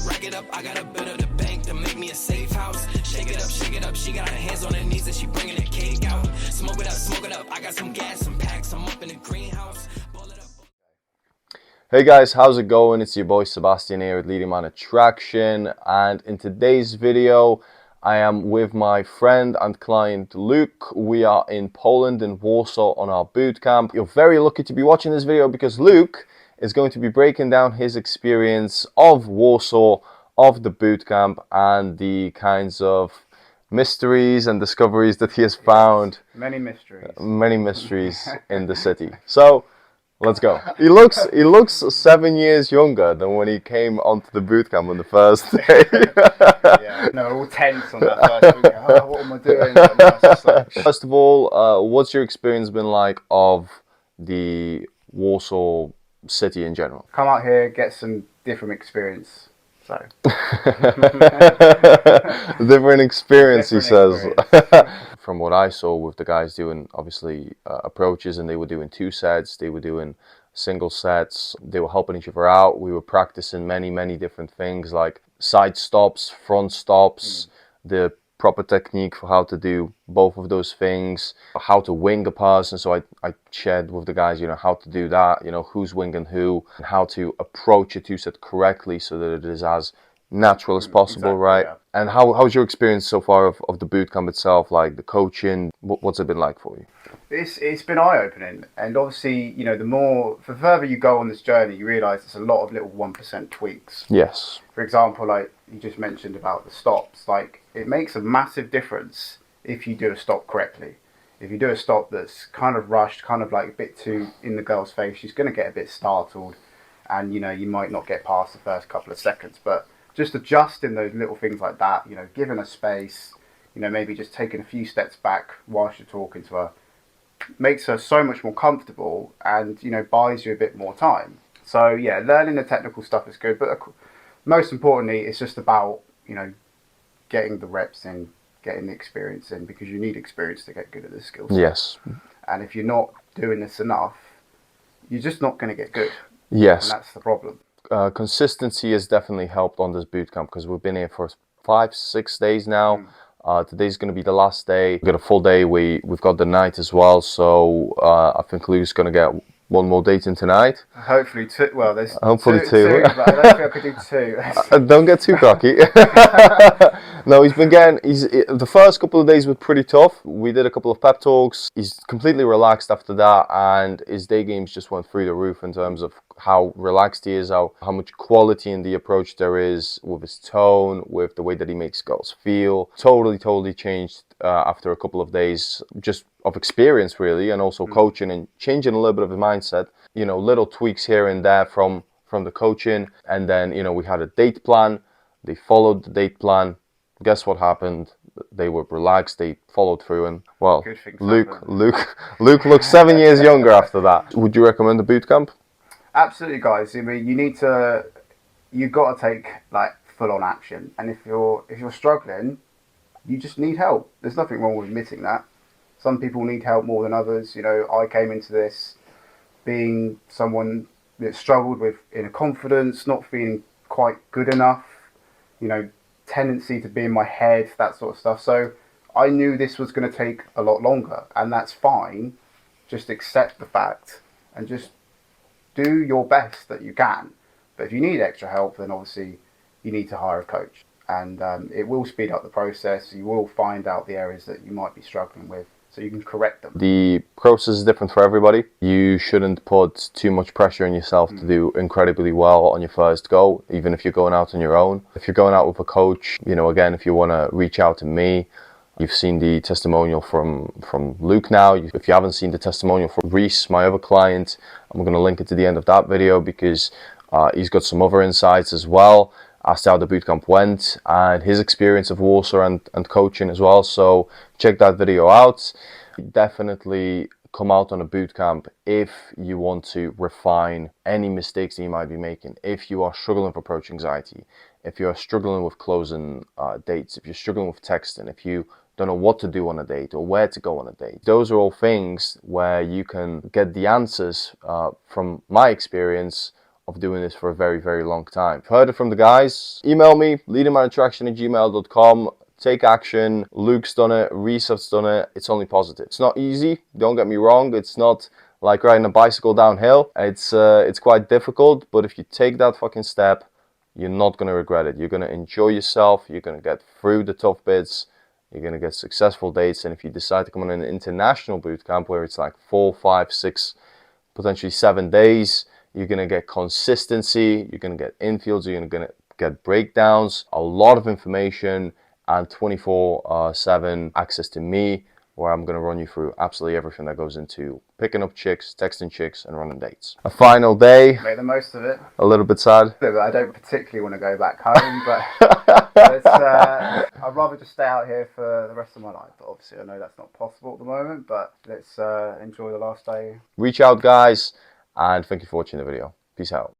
rack it up. I got a bit of the bank to make me a safe house. Shake it up. She got her hands on her knees and she bringing the cake out. Smoke it up. I got some gas, some packs. I'm up in the greenhouse. Hey guys, how's it going? It's your boy Sebastian here with Leading Man Attraction, and in today's video I am with my friend and client Luke. We are in Poland, in Warsaw, on our boot camp. You're very lucky to be watching this video because Luke is going to be breaking down his experience of Warsaw, of the boot camp, and the kinds of mysteries and discoveries that he has found. Many mysteries In the city. So let's go. He looks 7 years younger than when he came onto the boot camp on the first day. Yeah, no, all tense on that first week. Oh, what am I doing? And I was just like, First of all, what's your experience been like of the Warsaw city in general? come out here, get some different experience. So Different experience, he says. experience. From what I saw with the guys doing, obviously, approaches, and they were doing 2 sets, they were doing single sets, they were helping each other out. We were practicing many different things like side stops, front stops, the proper technique for how to do both of those things, how to wing a person. So I shared with the guys, how to do that, who's winging who, and how to approach a 2-set correctly so that it is as natural as possible, exactly, right? yeah. And how's your experience so far of the boot camp itself, like the coaching? What's it been like for you? It's been eye-opening, and obviously, the further you go on this journey, you realise it's a lot of little 1% tweaks. Yes. For example, like you just mentioned about the stops, like it makes a massive difference if you do a stop correctly. If you do a stop that's kind of rushed, kind of like a bit too in the girl's face, she's going to get a bit startled, and you might not get past the first couple of seconds. But just adjusting those little things like that, giving her space, maybe just taking a few steps back whilst you're talking to her, makes her so much more comfortable and, buys you a bit more time. So, yeah, learning the technical stuff is good, but most importantly, it's just about, getting the reps in, getting the experience in, because you need experience to get good at this skill set. Yes. And if you're not doing this enough, you're just not going to get good. Yes. And that's the problem. Consistency has definitely helped on this boot camp because we've been here for 5-6 days now. Today's going to be the last day. We've got a full day. We've got the night as well. So I think Lou's going to get one more date in tonight. Hopefully 2. Well, there's hopefully two, but I don't think I could do 2. Don't get too cocky. No, the first couple of days were pretty tough. We did a couple of pep talks. He's completely relaxed after that, and his day games just went through the roof in terms of how relaxed he is, how much quality in the approach there is, with his tone, with the way that he makes girls feel. Totally changed after a couple of days just of experience, really, and also coaching and changing a little bit of his mindset. Little tweaks here and there from the coaching, and then we had a date plan. They followed the date plan. Guess what happened? They were relaxed. They followed through, and well, Luke looks 7 years younger after that. Would you recommend the boot camp? Absolutely, guys. I mean, you've got to take like full-on action, and if you're struggling, you just need help. There's nothing wrong with admitting that. Some people need help more than others. I came into this being someone that struggled with inner confidence, not feeling quite good enough, tendency to be in my head, that sort of stuff. So I knew this was going to take a lot longer, and that's fine. Just accept the fact and just do your best that you can. But if you need extra help, then obviously you need to hire a coach, and it will speed up the process. You will find out the areas that you might be struggling with, so you can correct them. The process is different for everybody. You shouldn't put too much pressure on yourself to do incredibly well on your first go, even if you're going out on your own. If you're going out with a coach, again, if you want to reach out to me, you've seen the testimonial from Luke now. If you haven't seen the testimonial from Reese, my other client, I'm going to link it to the end of that video because he's got some other insights as well as to how the bootcamp went and his experience of Warsaw and coaching as well. So check that video out. Definitely come out on a bootcamp if you want to refine any mistakes that you might be making. If you are struggling with approach anxiety, if you are struggling with closing dates, if you're struggling with texting, if you don't know what to do on a date or where to go on a date. Those are all things where you can get the answers from my experience of doing this for a very, very long time. If you've heard it from the guys, email me, leadingmanattraction@gmail.com. Take action. Luke's done it. Reese's done it. It's only positive. It's not easy. Don't get me wrong. It's not like riding a bicycle downhill. It's quite difficult, but if you take that fucking step, you're not going to regret it. You're going to enjoy yourself. You're going to get through the tough bits. You're going to get successful dates. And if you decide to come on an international boot camp where it's like 4, 5, 6, potentially 7 days, you're going to get consistency. You're going to get infields. You're going to get breakdowns, a lot of information, and 24/7 access to me, where I'm going to run you through absolutely everything that goes into picking up chicks, texting chicks, and running dates. A final day. Make the most of it. A little bit sad. I don't particularly want to go back home, but I'd rather just stay out here for the rest of my life. But obviously, I know that's not possible at the moment, but let's enjoy the last day. Reach out, guys, and thank you for watching the video. Peace out.